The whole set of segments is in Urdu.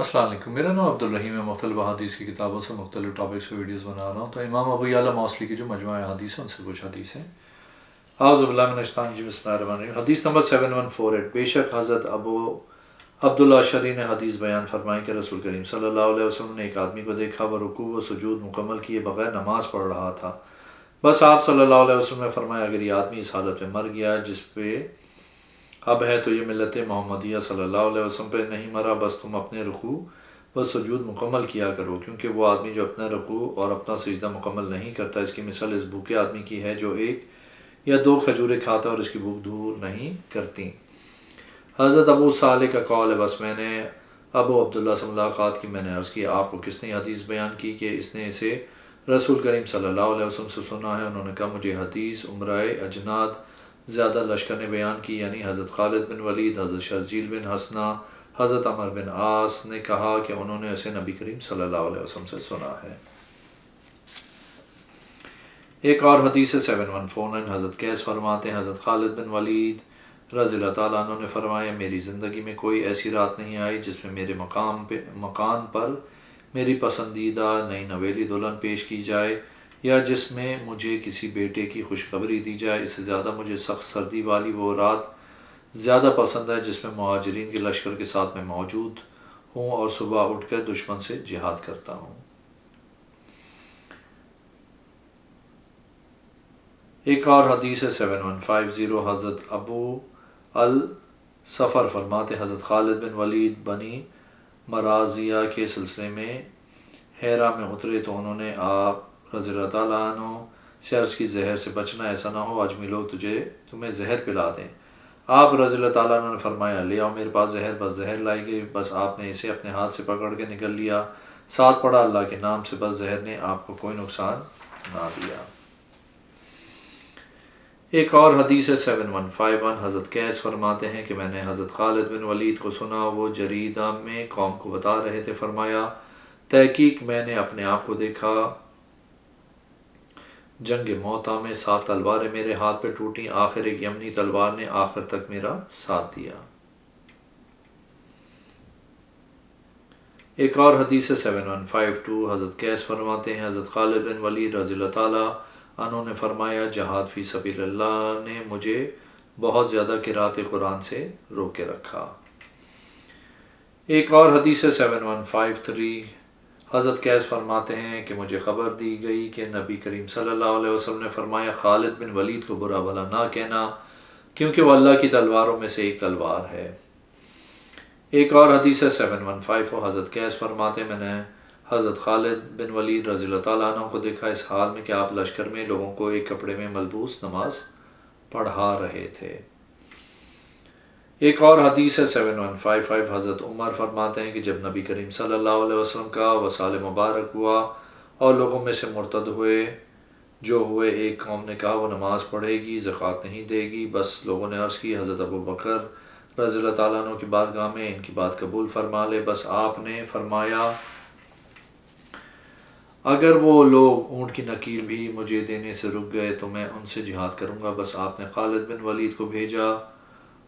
السلام علیکم، میرا نام عبدالرحیم ہے۔ مختلف احادیث کی کتابوں سے مختلف ٹاپکس پہ ویڈیوز بنا رہا ہوں۔ تو امام ابو یعلا موصلی کی جو مجموعہ احادیث ہیں ان سے کچھ حدیثیں۔ اعوذ باللہ من الشیطان الرجیم، بسم اللہ الرحمن الرحیم۔ حدیث نمبر 7148۔ بے شک حضرت ابو عبداللہ اشعری نے حدیث بیان فرمائی کہ رسول کریم صلی اللہ علیہ وسلم نے ایک آدمی کو دیکھا، وہ رکوع و سجود مکمل کیے بغیر نماز پڑھ رہا تھا۔ بس آپ صلی اللہ علیہ وسلم نے فرمایا، اگر یہ آدمی اس حالت میں مر گیا جس پہ اب ہے تو یہ ملت محمدیہ صلی اللہ علیہ وسلم پہ نہیں مرا، بس تم اپنے رکوع و سجود مکمل کیا کرو، کیونکہ وہ آدمی جو اپنا رکوع اور اپنا سجدہ مکمل نہیں کرتا، اس کی مثال اس بھوکے آدمی کی ہے جو ایک یا دو کھجوریں کھاتا اور اس کی بھوک دور نہیں کرتی۔ حضرت ابو صالح کا قول ہے، بس میں نے ابو عبداللہ سے ملاقات کی، میں نے عرض کیا آپ کو کس نے حدیث بیان کی کہ اس نے اسے رسول کریم صلی اللہ علیہ وسلم سے سنا ہے؟ انہوں نے کہا مجھے حدیث عمرہ اجناد زیادہ لشکر نے بیان کی، یعنی حضرت خالد بن ولید، حضرت شرجیل بن حسنہ، حضرت عمر بن عاص نے کہا کہ انہوں نے اسے نبی کریم صلی اللہ علیہ وسلم سے سنا ہے۔ ایک اور حدیث 7149۔ حضرت قیس فرماتے ہیں حضرت خالد بن ولید رضی اللہ تعالیٰ عنہ نے فرمایا، میری زندگی میں کوئی ایسی رات نہیں آئی جس میں میرے مکان پر میری پسندیدہ نئی نویلی دلہن پیش کی جائے، یا جس میں مجھے کسی بیٹے کی خوشخبری دی جائے۔ اس سے زیادہ مجھے سخت سردی والی وہ رات زیادہ پسند ہے جس میں مہاجرین کے لشکر کے ساتھ میں موجود ہوں اور صبح اٹھ کر دشمن سے جہاد کرتا ہوں۔ ایک اور حدیث 7150۔ حضرت ابو الصفر فرماتے حضرت خالد بن ولید بنی مرازیہ کے سلسلے میں ہیرا میں اترے تو انہوں نے آپ رضی اللہ تعالیٰ عنہ سے عرض کی، زہر سے بچنا، ایسا نہ ہو اجمی لوگ تمہیں زہر پلا دیں۔ آپ رضی اللہ تعالیٰ عنہ نے فرمایا، لے آؤ میرے پاس زہر۔ بس زہر لائی گئی، بس آپ نے اسے اپنے ہاتھ سے پکڑ کے نگل لیا، ساتھ پڑھا اللہ کے نام سے، بس زہر نے آپ کو کوئی نقصان نہ دیا۔ ایک اور حدیث 7151۔ حضرت قیس فرماتے ہیں کہ میں نے حضرت خالد بن ولید کو سنا، وہ جریدہ میں قوم کو بتا رہے تھے، فرمایا تحقیق میں نے اپنے آپ کو دیکھا جنگ موتا میں 7 تلواریں میرے ہاتھ پہ ٹوٹیں، آخر ایک یمنی تلوار نے آخر تک میرا ساتھ دیا۔ ایک اور حدیث 7152۔ حضرت قیس فرماتے ہیں حضرت خالد بن ولید رضی اللہ تعالیٰ عنہ نے فرمایا، جہاد فی سبیل اللہ نے مجھے بہت زیادہ قرأت قرآن سے روک کے رکھا۔ ایک اور حدیث 7153۔ حضرت قیس فرماتے ہیں کہ مجھے خبر دی گئی کہ نبی کریم صلی اللہ علیہ وسلم نے فرمایا، خالد بن ولید کو برا بھلا نہ کہنا، کیونکہ وہ اللہ کی تلواروں میں سے ایک تلوار ہے۔ ایک اور حدیث 7154۔ حضرت قیس فرماتے ہیں میں نے حضرت خالد بن ولید رضی اللہ تعالیٰ عنہ کو دیکھا اس حال میں کہ آپ لشکر میں لوگوں کو ایک کپڑے میں ملبوس نماز پڑھا رہے تھے۔ ایک اور حدیث 7155۔ حضرت عمر فرماتے ہیں کہ جب نبی کریم صلی اللہ علیہ وسلم کا وصال مبارک ہوا اور لوگوں میں سے مرتد ہوئے، ایک قوم نے کہا وہ نماز پڑھے گی، زکوٰۃ نہیں دے گی، بس لوگوں نے عرض کی حضرت ابو بکر رضی اللہ تعالیٰ عنہ کی بارگاہ میں ان کی بات قبول فرما لے۔ بس آپ نے فرمایا اگر وہ لوگ اونٹ کی نکیل بھی مجھے دینے سے رک گئے تو میں ان سے جہاد کروں گا۔ بس آپ نے خالد بن ولید کو بھیجا،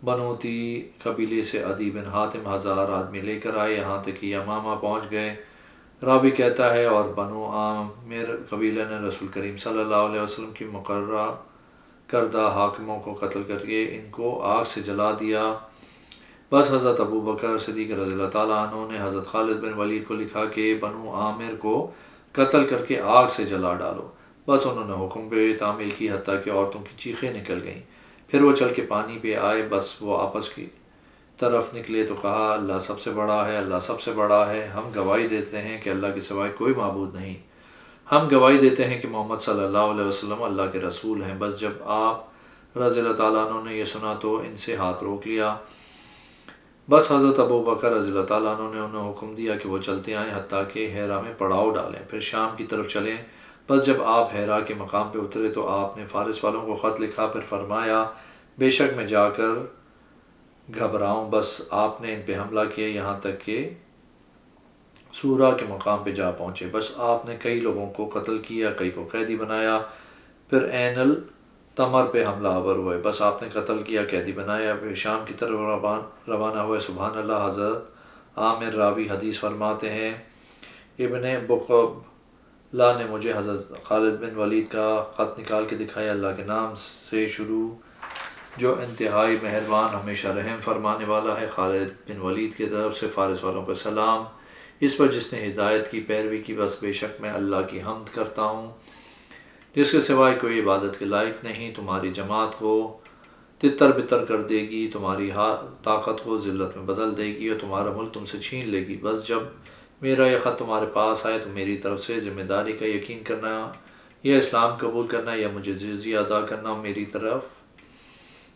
بنوتی قبیلے سے عدی بن حاتم 1000 آدمی لے کر آئے، یہاں تک کہ یمامہ پہنچ گئے۔ راوی کہتا ہے اور بنو عامر قبیلہ نے رسول کریم صلی اللہ علیہ وسلم کی مقررہ کردہ حاکموں کو قتل کر کے ان کو آگ سے جلا دیا۔ بس حضرت ابو بکر صدیق رضی اللہ تعالیٰ عنہ نے حضرت خالد بن ولید کو لکھا کہ بنو عامر کو قتل کر کے آگ سے جلا ڈالو۔ بس انہوں نے حکم پہ تعمیل کی، حتیٰ کہ عورتوں کی چیخیں نکل گئیں۔ پھر وہ چل کے پانی پہ آئے، بس وہ آپس کی طرف نکلے تو کہا اللہ سب سے بڑا ہے، اللہ سب سے بڑا ہے، ہم گواہی دیتے ہیں کہ اللہ کے سوائے کوئی معبود نہیں، ہم گواہی دیتے ہیں کہ محمد صلی اللہ علیہ وسلم اللہ کے رسول ہیں۔ بس جب آپ رضی اللہ تعالیٰ عنہ نے یہ سنا تو ان سے ہاتھ روک لیا۔ بس حضرت ابو بکر رضی اللہ تعالیٰ عنہ نے انہیں حکم دیا کہ وہ چلتے آئیں حتیٰ کہ ہیرا میں پڑاؤ ڈالیں، پھر شام کی طرف چلیں۔ بس جب آپ ہیرا کے مقام پہ اترے تو آپ نے فارس والوں کو خط لکھا، پھر فرمایا بے شک میں جا کر گھبراؤں۔ بس آپ نے ان پہ حملہ کیا یہاں تک کہ سورہ کے مقام پہ جا پہنچے۔ بس آپ نے کئی لوگوں کو قتل کیا، کئی کو قیدی بنایا، پھر عین التمر پہ حملہ آور ہوئے، بس آپ نے قتل کیا، قیدی بنایا، پھر شام کی طرف روانہ ہوئے۔ سبحان اللہ، حضرت عامر راوی حدیث فرماتے ہیں ابن بقبلہ نے مجھے حضرت خالد بن ولید کا خط نکال کے دکھایا، اللہ کے نام سے شروع جو انتہائی مہربان ہمیشہ رحم فرمانے والا ہے، خالد بن ولید کی طرف سے فارس والوں پر سلام، اس پر جس نے ہدایت کی پیروی کی، بس بے شک میں اللہ کی حمد کرتا ہوں جس کے سوائے کوئی عبادت کے لائق نہیں، تمہاری جماعت کو تتر بتر کر دے گی، تمہاری طاقت کو ذلت میں بدل دے گی اور تمہارا ملک تم سے چھین لے گی، بس جب میرا یہ خط تمہارے پاس آئے تو میری طرف سے ذمہ داری کا یقین کرنا یا اسلام قبول کرنا یا مجھے جزیہ ادا کرنا، میری طرف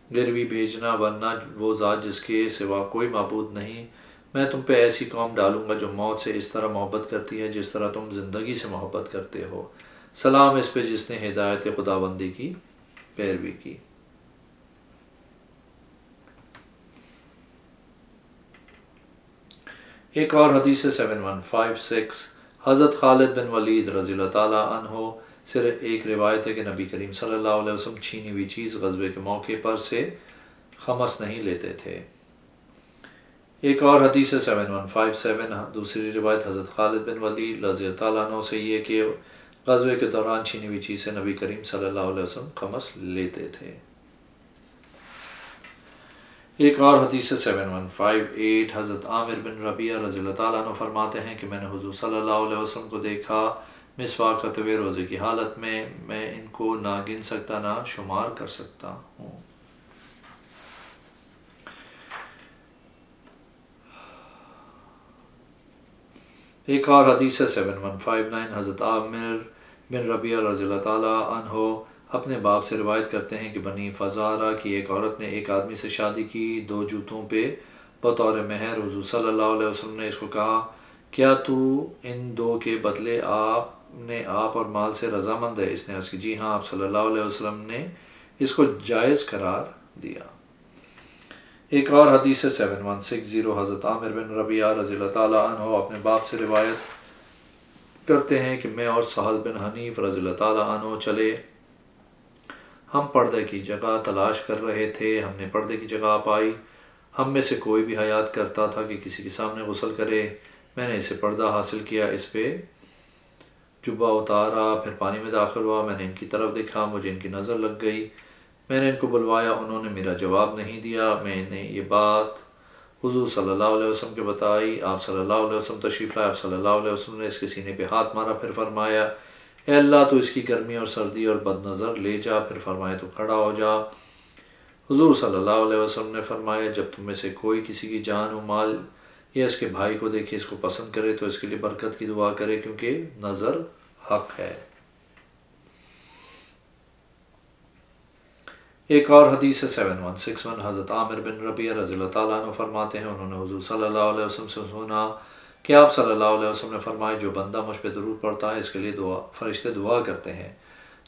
گروی بھیجنا، ورنہ وہ ذات جس کے سوا کوئی معبود نہیں، میں تم پہ ایسی قوم ڈالوں گا جو موت سے اس طرح محبت کرتی ہے جس طرح تم زندگی سے محبت کرتے ہو، سلام اس پہ جس نے ہدایت خداوندی کی پیروی کی۔ ایک اور حدیث 7156 حضرت خالد بن ولید رضی اللہ تعالیٰ عنہ صرف ایک روایت ہے کہ نبی کریم صلی اللہ علیہ وسلم چھینی ہوئی چیز غزوے کے موقع پر سے خمس نہیں لیتے تھے۔ ایک اور حدیث 7157 دوسری روایت حضرت خالد بن ولید رضی اللہ تعالیٰ عنہ سے یہ کہ غزوے کے دوران چھینی ہوئی چیز سے نبی کریم صلی اللہ علیہ وسلم خمس لیتے تھے۔ ایک اور حدیث 7158 حضرت عامر بن ربیعہ رضی اللہ تعالیٰ عنہ فرماتے ہیں کہ میں نے حضور صلی اللہ علیہ وسلم کو دیکھا مسواک کرتے ہوئے روزے کی حالت میں ان کو نہ گن سکتا نہ شمار کر سکتا ہوں۔ ایک اور حدیث 7159 حضرت عامر بن ربیعہ رضی اللہ تعالیٰ عنہ اپنے باپ سے روایت کرتے ہیں کہ بنی فزارہ کی ایک عورت نے ایک آدمی سے شادی کی، 2 جوتوں پہ بطور مہر، حضور صلی اللہ علیہ وسلم نے اس کو کہا کیا تو ان 2 کے بدلے آپ اور مال سے رضامند ہے؟ اس نے عرض کی جی ہاں، آپ صلی اللہ علیہ وسلم نے اس کو جائز قرار دیا۔ ایک اور حدیث 7160 حضرت عامر بن ربیعہ رضی اللہ تعالیٰ عنہ اپنے باپ سے روایت کرتے ہیں کہ میں اور سہل بن حنیف رضی اللہ تعالیٰ عنہ چلے، ہم پردے کی جگہ تلاش کر رہے تھے، ہم نے پردے کی جگہ پائی، ہم میں سے کوئی بھی حیات کرتا تھا کہ کسی کے سامنے غسل کرے، میں نے اسے پردہ حاصل کیا، اس پہ جبہ اتارا، پھر پانی میں داخل ہوا، میں نے ان کی طرف دیکھا، مجھے ان کی نظر لگ گئی، میں نے ان کو بلوایا، انہوں نے میرا جواب نہیں دیا، میں نے یہ بات حضور صلی اللہ علیہ وسلم کے بتائی، آپ صلی اللہ علیہ وسلم تشریف لائے، آپ صلی اللہ علیہ وسلم نے اس کے سینے پہ ہاتھ مارا، پھر فرمایا اے اللہ تو اس کی گرمی اور سردی اور بد نظر لے جا، پھر فرمایا تو کھڑا ہو جا۔ حضور صلی اللہ علیہ وسلم نے فرمایا جب تم میں سے کوئی کسی کی جان و مال یا اس کے بھائی کو دیکھے اس کو پسند کرے تو اس کے لیے برکت کی دعا کرے کیونکہ نظر حق ہے۔ ایک اور حدیث 7161 حضرت عامر بن ربیعہ رضی اللہ تعالیٰ عنہ فرماتے ہیں انہوں نے حضور صلی اللہ علیہ وسلم سے سنا کہ آپ صلی اللہ علیہ وسلم نے فرمایا جو بندہ مجھ پہ درود پڑھتا ہے اس کے لیے فرشتے دعا کرتے ہیں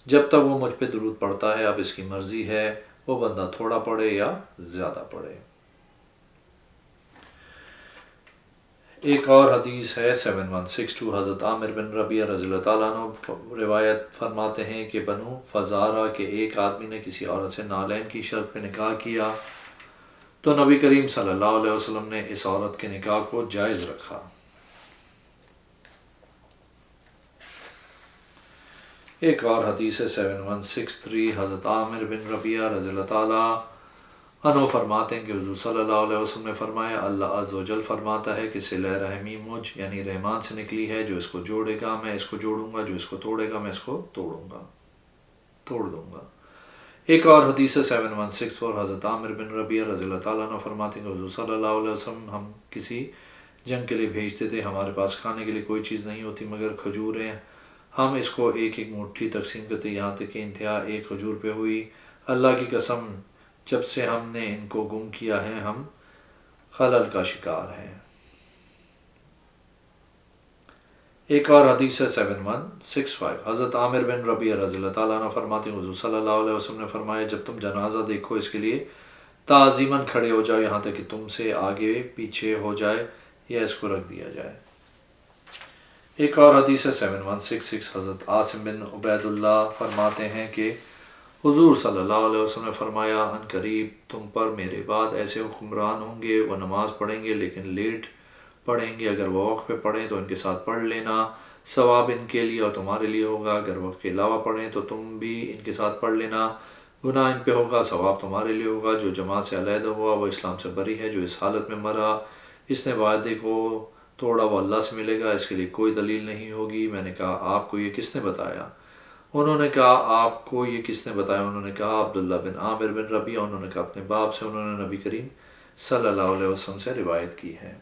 جب تک وہ مجھ پہ درود پڑھتا ہے، اب اس کی مرضی ہے وہ بندہ تھوڑا پڑھے یا زیادہ پڑھے۔ ایک اور حدیث ہے 7162 حضرت عامر بن ربیعہ رضی اللہ تعالیٰ عنہ روایت فرماتے ہیں کہ بنو فزارہ کے ایک آدمی نے کسی عورت سے نالین کی شرط پہ نکاح کیا تو نبی کریم صلی اللہ علیہ وسلم نے اس عورت کے نکاح کو جائز رکھا۔ ایک اور حدیث 7163 حضرت عامر بن ربیعہ رضی اللہ تعالیٰ عنہ فرماتے ہیں کہ حضور صلی اللہ علیہ وسلم نے فرمایا اللہ عز و جل فرماتا ہے کہ صلہ رحمی مجھ یعنی رحمان سے نکلی ہے، جو اس کو جوڑے گا میں اس کو جوڑوں گا، جو اس کو توڑے گا میں اس کو توڑ دوں گا۔ ایک اور حدیث 7164 حضرت عامر بن ربیعہ رضی اللہ تعالیٰ عنہ فرماتے ہیں کہ حضور صلی اللہ علیہ وسلم ہم کسی جنگ کے لیے بھیجتے تھے، ہمارے پاس کھانے کے لیے کوئی چیز نہیں ہوتی مگر کھجوریں، ہم اس کو ایک ایک مٹھی تقسیم کرتے یہاں تک کہ انتہا ایک کھجور پہ ہوئی، اللہ کی قسم جب سے ہم نے ان کو گم کیا ہے ہم خلل کا شکار ہیں۔ ایک اور حدیث 7165 حضرت عامر بن ربیعہ رضی اللہ تعالیٰ عنہ فرماتے ہیں حضور صلی اللہ علیہ وسلم نے فرمایا جب تم جنازہ دیکھو اس کے لیے تعظیماً کھڑے ہو جاؤ یہاں تک کہ تم سے آگے پیچھے ہو جائے یا اس کو رکھ دیا جائے۔ ایک اور حدیث 7166 حضرت عاصم بن عبید اللہ فرماتے ہیں کہ حضور صلی اللہ علیہ وسلم نے فرمایا ان قریب تم پر میرے بعد ایسے حکمران ہوں گے وہ نماز پڑھیں گے لیکن لیٹ پڑھیں گے، اگر وہ وقت پہ پڑھیں تو ان کے ساتھ پڑھ لینا، ثواب ان کے لیے اور تمہارے لیے ہوگا، اگر وقت کے علاوہ پڑھیں تو تم بھی ان کے ساتھ پڑھ لینا، گناہ ان پہ ہوگا، ثواب تمہارے لیے ہوگا۔ جو جماعت سے علیحدہ ہوا وہ اسلام سے بری ہے، جو اس حالت میں مرا اس نے وعدے کو توڑا وہ اللہ سے ملے گا، اس کے لیے کوئی دلیل نہیں ہوگی۔ میں نے کہا آپ کو یہ کس نے بتایا؟ انہوں نے کہا آپ کو یہ کس نے بتایا؟ انہوں نے کہا عبداللہ بن عامر بن ربیعہ۔ انہوں نے کہا اپنے باپ سے، انہوں نے نبی کریم صلی اللہ علیہ وسلم سے روایت کی ہے۔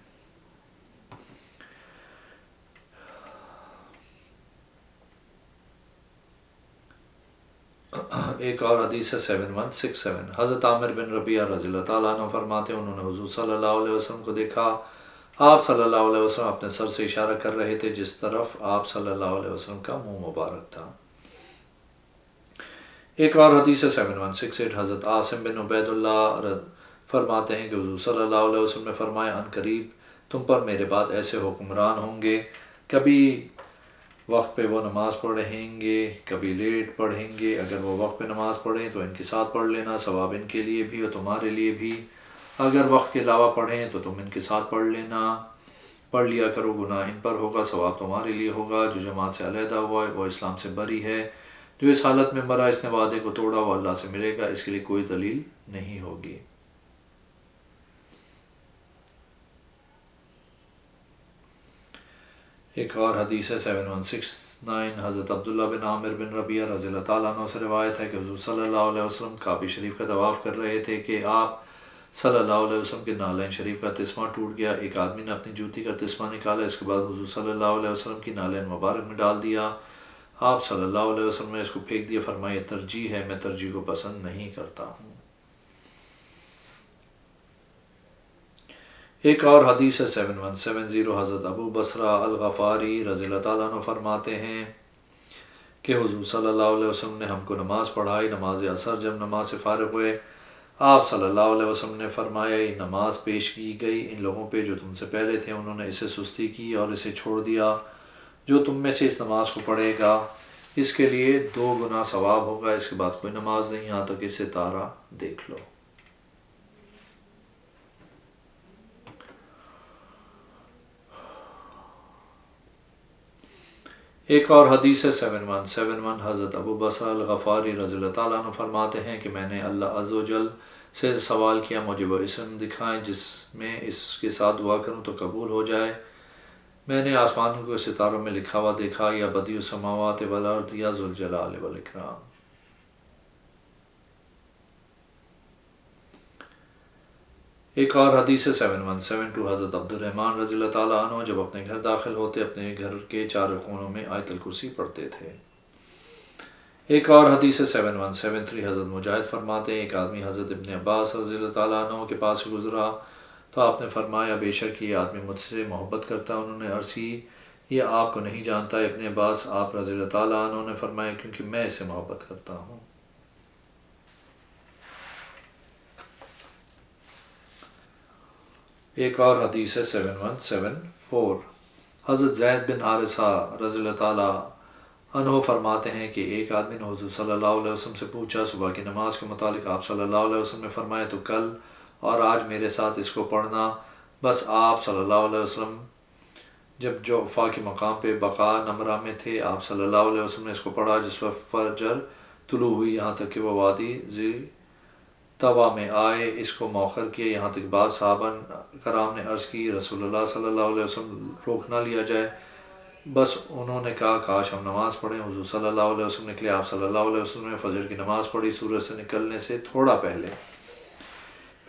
ایک اور حدیث ہے 7167، حضرت عامر بن ربیعہ رضی اللہ تعالیٰ عنہ فرماتے ہیں انہوں نے حضور صلی اللہ علیہ وسلم کو دیکھا، آپ صلی اللہ علیہ وسلم اپنے سر سے اشارہ کر رہے تھے جس طرف آپ صلی اللہ علیہ وسلم کا منہ مبارک تھا۔ ایک اور حدیث ہے 7168، حضرت عاصم بن عبید اللہ فرماتے ہیں کہ حضور صلی اللہ علیہ وسلم نے فرمایا ان قریب تم پر میرے بعد ایسے حکمران ہوں گے، کبھی وقت پہ وہ نماز پڑھیں گے، کبھی لیٹ پڑھیں گے، اگر وہ وقت پہ نماز پڑھیں تو ان کے ساتھ پڑھ لینا، ثواب ان کے لیے بھی اور تمہارے لیے بھی، اگر وقت کے علاوہ پڑھیں تو تم ان کے ساتھ پڑھ لینا، پڑھ لیا کرو، گناہ ان پر ہوگا، ثواب تمہارے لیے ہوگا۔ جو جماعت سے علیحدہ ہوا وہ اسلام سے بری ہے، جو اس حالت میں مرا اس نے وعدے کو توڑا وہ اللہ سے ملے گا، اس کے لیے کوئی دلیل نہیں ہوگی۔ ایک اور حدیث ہے 7169، حضرت عبداللہ بن عامر بن ربیعہ رضی اللہ تعالیٰ عنہ سے روایت ہے کہ حضور صلی اللہ علیہ وسلم کعبہ شریف کا طواف کر رہے تھے کہ آپ صلی اللہ علیہ وسلم کے نالین شریف کا تسمہ ٹوٹ گیا، ایک آدمی نے اپنی جوتی کا تسمہ نکالا، اس کے بعد حضور صلی اللہ علیہ وسلم کی نالین مبارک میں ڈال دیا، آپ صلی اللہ علیہ وسلم نے اس کو پھینک دیا، فرمایا ترجیح ہے، میں ترجیح کو پسند نہیں کرتا ہوں۔ ایک اور حدیث ہے 7170، حضرت ابو بصرہ الغفاری رضی اللہ تعالیٰ عنہ فرماتے ہیں کہ حضور صلی اللہ علیہ وسلم نے ہم کو نماز پڑھائی، نماز عصر، جب نماز سے فارغ ہوئے آپ صلی اللہ علیہ وسلم نے فرمایا یہ نماز پیش کی گئی ان لوگوں پہ جو تم سے پہلے تھے، انہوں نے اسے سستی کی اور اسے چھوڑ دیا، جو تم میں سے اس نماز کو پڑھے گا اس کے لیے 2 گنا ثواب ہوگا، اس کے بعد کوئی نماز نہیں یہاں تک اسے ستارہ دیکھ لو۔ ایک اور حدیث ہے 7171، حضرت ابو بصرہ الغفاری رضی اللہ تعالیٰ عنہ فرماتے ہیں کہ میں نے اللہ عز و جل سے سوال کیا مجھے وہ اسم دکھائیں جس میں اس کے ساتھ دعا کروں تو قبول ہو جائے، میں نے آسمانوں کے ستاروں میں لکھا ہوا دیکھا، یا بدیع السماوات والارض یا ذوالجلال والاکرام۔ ایک اور حدیث ہے 7172، حضرت عبد الرحمن رضی اللہ تعالیٰ عنہ جب اپنے گھر داخل ہوتے اپنے گھر کے چاروں کونوں میں آیت الکرسی پڑھتے تھے۔ ایک اور حدیث ہے 7173، حضرت مجاہد فرماتے ہیں ایک آدمی حضرت ابن عباس رضی اللہ تعالیٰ عنہ کے پاس سے گزرا تو آپ نے فرمایا بے شک یہ آدمی مجھ سے محبت کرتا ہے، انہوں نے عرض کی یہ آپ کو نہیں جانتا ابن عباس؟ آپ رضی اللہ تعالیٰ عنہ نے فرمایا کیونکہ میں اس سے محبت کرتا ہوں۔ ایک اور حدیث ہے 7174، حضرت زید بن حارثہ رضی اللہ تعالیٰ عنہ فرماتے ہیں کہ ایک آدمی نے حضور صلی اللہ علیہ وسلم سے پوچھا صبح کی نماز کے متعلق، آپ صلی اللہ علیہ وسلم نے فرمایا تو کل اور آج میرے ساتھ اس کو پڑھنا۔ بس آپ صلی اللہ علیہ وسلم جب جوفا کے مقام پہ بقا نمرہ میں تھے آپ صلی اللہ علیہ وسلم نے اس کو پڑھا، جس وقت فجر طلوع ہوئی یہاں تک کہ وہ وادی ذی طوا میں آئے، اس کو مؤخر کیا یہاں تک بعض صحابہ کرام نے عرض کی رسول اللہ صلی اللہ علیہ وسلم روک نہ لیا جائے، بس انہوں نے کہا کاش ہم نماز پڑھیں۔ حضور صلی اللہ علیہ وسلم نکلے، آپ صلی اللہ علیہ وسلم نے فجر کی نماز پڑھی سورج سے نکلنے سے تھوڑا پہلے،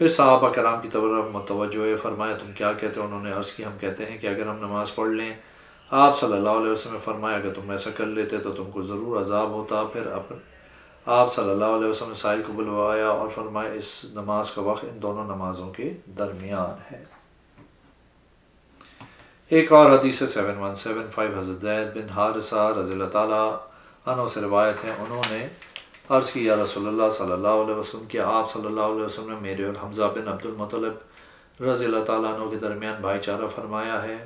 پھر صحابہ کرام کی طرف متوجہ فرمایا تم کیا کہتے ہو؟ انہوں نے عرض کی ہم کہتے ہیں کہ اگر ہم نماز پڑھ لیں۔ آپ صلی اللہ علیہ وسلم نے فرمایا اگر تم ایسا کر لیتے تو تم کو ضرور عذاب ہوتا۔ پھر آپ صلی اللہ علیہ وسلم نے سائل کو بلوایا اور فرمایا اس نماز کا وقت ان دونوں نمازوں کے درمیان ہے۔ ایک اور حدیث 7175، حضرت زید بن حارثہ رضی اللہ تعالیٰ عنہ سے روایت ہے انہوں نے عرض کی یا رسول اللہ صلی اللہ علیہ وسلم کیا آپ صلی اللہ علیہ وسلم نے میرے اور حمزہ بن عبد المطلب رضی اللہ تعالیٰ عنہ کے درمیان بھائی چارہ فرمایا ہے؟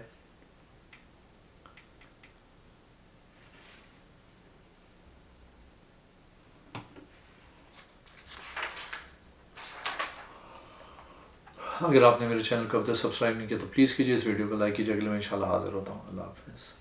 اگر آپ نے میرے چینل کو اب تک سبسکرائب نہیں کیا تو پلیز کیجیے، اس ویڈیو کو لائک کیجیے، اگلے میں انشاءاللہ حاضر ہوتا ہوں۔ اللہ حافظ۔